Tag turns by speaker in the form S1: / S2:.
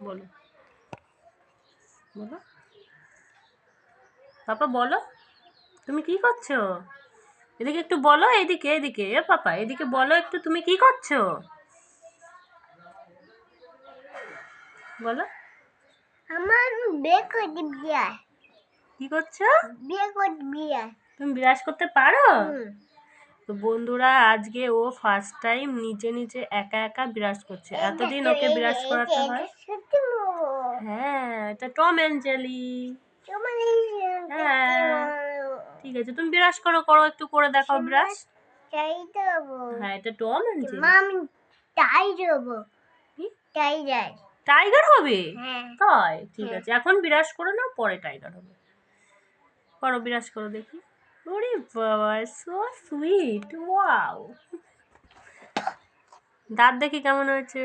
S1: বলো বলো পাপা বলো, তুমি কি করছো? এদিকে একটু বলো, এদিকে এদিকে এ পাপা এদিকে বলো একটু, তুমি কি করছো বলো।
S2: আমার বিয়ে করতে বিয়ে
S1: কি করছো?
S2: বিয়ে করতে বিয়ে
S1: তুমি বিরাজ করতে পারো? তো বন্ধুরা, আজকে ও ফার্স্ট টাইম নিজে নিজে একা একা বিরাজ করছে। এতদিন ওকে বিরাজ করাতে হয়। হ্যাঁ, এটা টম অ্যান্ড জেরি। হ্যাঁ ঠিক আছে, তুমি বিরাজ করো, করো একটু করে দেখাও বিরাজ। হ্যাঁ, এটা টম অ্যান্ড জেরি।
S2: আমি টাইগার
S1: টাইগার হবে?
S2: হ্যাঁ
S1: তাই ঠিক আছে, এখন বিরাজ করো না, পরে টাইগার হবে। করো, বিরাজ করো দেখি। ওরে বাবা, সো সুইট, ওয়াও। দাঁত দেখি কেমন হয়েছে।